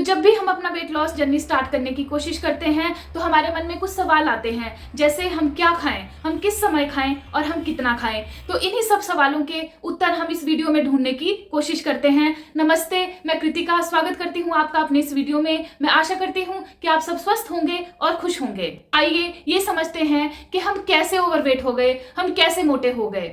जब भी हम अपना वेट लॉस जर्नी स्टार्ट करने की कोशिश करते हैं तो हमारे मन में कुछ सवाल आते हैं, जैसे हम क्या खाएं, हम किस समय खाएं और हम कितना खाएं। तो इन्हीं सब सवालों के उत्तर हम इस वीडियो में ढूंढने की कोशिश करते हैं। नमस्ते, मैं कृतिका स्वागत करती हूं आपका अपने इस वीडियो में। मैं आशा करती हूं कि आप सब स्वस्थ होंगे और खुश होंगे। आइए ये समझते हैं कि हम कैसे ओवरवेट हो गए, हम कैसे मोटे हो गए।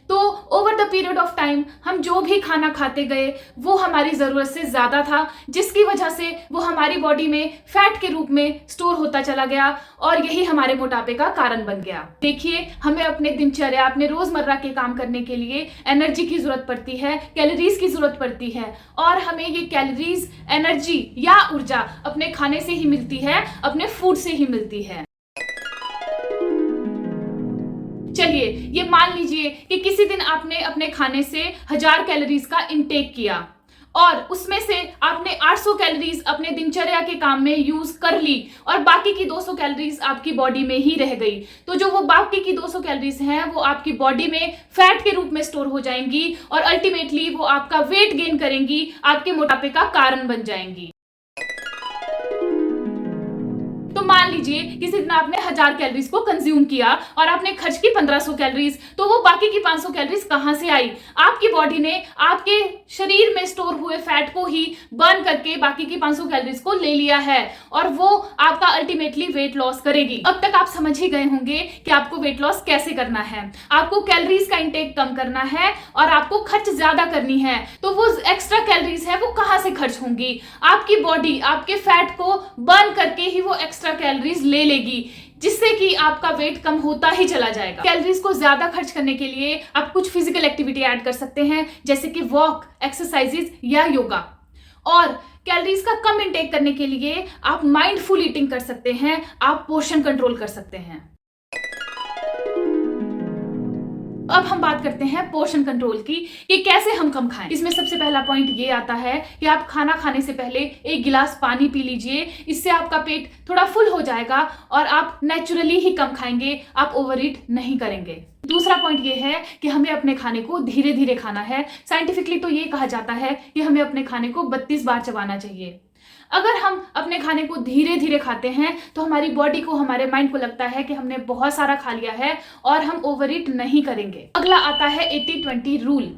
तो over the period of time हम जो भी खाना खाते गए वो हमारी ज़रूरत से ज़्यादा था, जिसकी वजह से वो हमारी बॉडी में फैट के रूप में स्टोर होता चला गया और यही हमारे मोटापे का कारण बन गया। देखिए, हमें अपने दिनचर्या, अपने रोज़मर्रा के काम करने के लिए एनर्जी की ज़रूरत पड़ती है, कैलोरीज की ज़रूरत पड़ती है और हमें ये कैलोरीज, एनर्जी या ऊर्जा अपने खाने से ही मिलती है, अपने फूड से ही मिलती है। चलिए ये मान लीजिए कि किसी दिन आपने अपने खाने से 1000 कैलोरीज का इंटेक किया और उसमें से आपने 800 कैलोरीज अपने दिनचर्या के काम में यूज कर ली और बाकी की 200 कैलोरीज आपकी बॉडी में ही रह गई। तो जो वो बाकी की 200 कैलोरीज हैं वो आपकी बॉडी में फैट के रूप में स्टोर हो जाएंगी और अल्टीमेटली वो आपका वेट गेन करेंगी, आपके मोटापे का कारण बन जाएंगी। तो मान लीजिए किसी दिन आपने 1000 कैलोरीज को कंज्यूम किया और आपने खर्च की 1500 कैलोरीज, तो वो बाकी की 500 कैलोरीज कहां से आई? आपकी बॉडी ने आपके शरीर में स्टोर हुए फैट को ही बर्न करके बाकी की 500 कैलोरीज को ले लिया है और वो आपका अल्टीमेटली वेट लॉस करेगी। अब तक आप समझ ही गए होंगे कि आपको वेट लॉस कैसे करना है। आपको कैलोरीज का इंटेक कम करना है और आपको खर्च ज्यादा करनी है। तो वो एक्स्ट्रा कैलोरीज है वो कहां से खर्च होंगी? आपकी बॉडी आपके फैट को बर्न करके ही वो एक्स्ट्रा कैलोरीज ले लेगी, जिससे कि आपका वेट कम होता ही चला जाएगा। कैलोरीज को ज्यादा खर्च करने के लिए आप कुछ फिजिकल एक्टिविटी ऐड कर सकते हैं, जैसे कि वॉक, एक्सरसाइजेज या योगा। और कैलोरीज का कम इंटेक करने के लिए आप माइंडफुल ईटिंग कर सकते हैं, आप पोर्शन कंट्रोल कर सकते हैं। अब हम बात करते हैं पोर्शन कंट्रोल की कि कैसे हम कम खाएं। इसमें सबसे पहला पॉइंट ये आता है कि आप खाना खाने से पहले 1 गिलास पानी पी लीजिए। इससे आपका पेट थोड़ा फुल हो जाएगा और आप नेचुरली ही कम खाएंगे, आप ओवर ईट नहीं करेंगे। दूसरा पॉइंट ये है कि हमें अपने खाने को धीरे धीरे खाना है। साइंटिफिकली तो ये कहा जाता है कि हमें अपने खाने को 32 बार चबाना चाहिए। अगर हम अपने खाने को धीरे धीरे खाते हैं तो हमारी बॉडी को, हमारे माइंड को लगता है कि हमने बहुत सारा खा लिया है और हम ओवर ईट नहीं करेंगे। अगला आता है 80-20 रूल।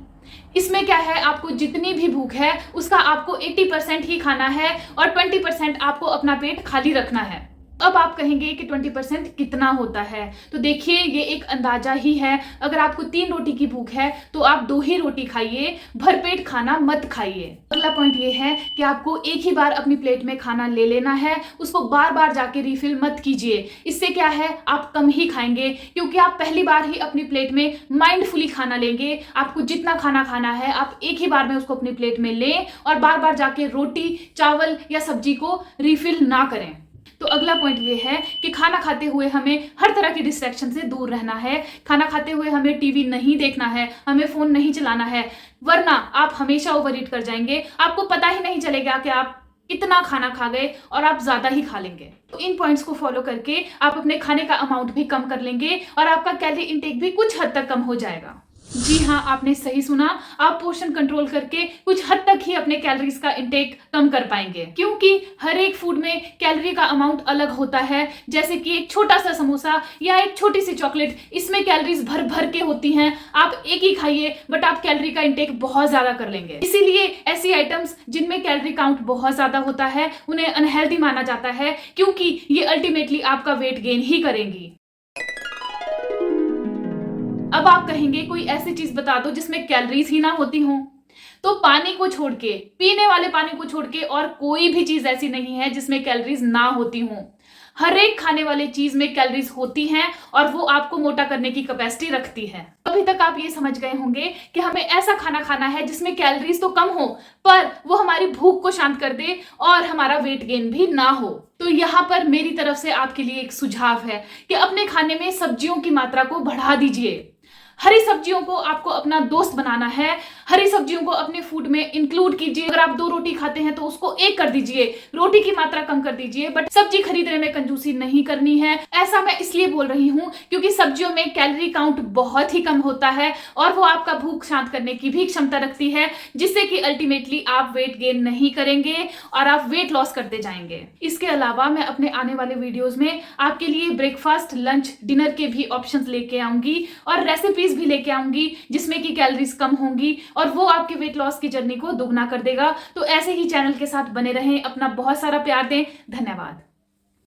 इसमें क्या है, आपको जितनी भी भूख है उसका आपको 80% ही खाना है और 20% आपको अपना पेट खाली रखना है। अब आप कहेंगे कि 20% कितना होता है? तो देखिए, ये एक अंदाजा ही है। अगर आपको 3 रोटी की भूख है तो आप 2 ही रोटी खाइए, भरपेट खाना मत खाइए। अगला पॉइंट ये है कि आपको एक ही बार अपनी प्लेट में खाना ले लेना है, उसको बार बार जाके रिफिल मत कीजिए। इससे क्या है, आप कम ही खाएंगे, क्योंकि आप पहली बार ही अपनी प्लेट में माइंडफुली खाना लेंगे। आपको जितना खाना खाना है आप एक ही बार में उसको अपनी प्लेट में लें और बार बार जाके रोटी, चावल या सब्जी को रिफिल ना करें। तो अगला पॉइंट ये है कि खाना खाते हुए हमें हर तरह की डिस्ट्रैक्शन से दूर रहना है। खाना खाते हुए हमें टीवी नहीं देखना है, हमें फोन नहीं चलाना है, वरना आप हमेशा ओवर ईट कर जाएंगे। आपको पता ही नहीं चलेगा कि आप कितना खाना खा गए और आप ज्यादा ही खा लेंगे। तो इन पॉइंट्स को फॉलो करके आप अपने खाने का अमाउंट भी कम कर लेंगे और आपका कैलोरी इंटेक भी कुछ हद तक कम हो जाएगा। जी हाँ, आपने सही सुना। आप पोर्शन कंट्रोल करके कुछ हद तक ही अपने कैलोरीज का इंटेक कम कर पाएंगे, क्योंकि हर एक फूड में कैलोरी का अमाउंट अलग होता है। जैसे कि एक छोटा सा समोसा या एक छोटी सी चॉकलेट, इसमें कैलोरीज भर भर के होती हैं। आप एक ही खाइए बट आप कैलोरी का इंटेक बहुत ज्यादा कर लेंगे। इसीलिए ऐसी आइटम्स जिनमें कैलोरी काउंट बहुत ज्यादा होता है उन्हें अनहेल्दी माना जाता है, क्योंकि ये अल्टीमेटली आपका वेट गेन ही करेंगी। अब आप कहेंगे कोई ऐसी चीज बता दो जिसमें कैलोरीज ही ना होती हो। तो पानी को छोड़ के, पीने वाले पानी को छोड़ के और कोई भी चीज ऐसी नहीं है जिसमें कैलोरीज ना होती हो। हर एक खाने वाले चीज में कैलोरीज होती हैं और वो आपको मोटा करने की कैपेसिटी रखती है। अभी तक आप ये समझ गए होंगे कि हमें ऐसा खाना खाना है जिसमें कैलोरीज तो कम हो पर वो हमारी भूख को शांत कर दे और हमारा वेट गेन भी ना हो। तो यहाँ पर मेरी तरफ से आपके लिए एक सुझाव है कि अपने खाने में सब्जियों की मात्रा को बढ़ा दीजिए। हरी सब्जियों को आपको अपना दोस्त बनाना है। हरी सब्जियों को अपने फूड में इंक्लूड कीजिए। अगर आप 2 रोटी खाते हैं तो उसको 1 कर दीजिए, रोटी की मात्रा कम कर दीजिए, बट सब्जी खरीदने में कंजूसी नहीं करनी है। ऐसा मैं इसलिए बोल रही हूँ क्योंकि सब्जियों में कैलोरी काउंट बहुत ही कम होता है और वो आपका भूख शांत करने की भी क्षमता रखती है, जिससे कि अल्टीमेटली आप वेट गेन नहीं करेंगे और आप वेट लॉस करते जाएंगे। इसके अलावा मैं अपने आने वाले वीडियोस में आपके लिए ब्रेकफास्ट, लंच, डिनर के भी ऑप्शंस लेके आऊंगी और रेसिपीज भी लेके आऊंगी जिसमें कि कैलोरीज कम होंगी और वो आपके वेट लॉस की जर्नी को दोगुना कर देगा। तो ऐसे ही चैनल के साथ बने रहें, अपना बहुत सारा प्यार दें। धन्यवाद।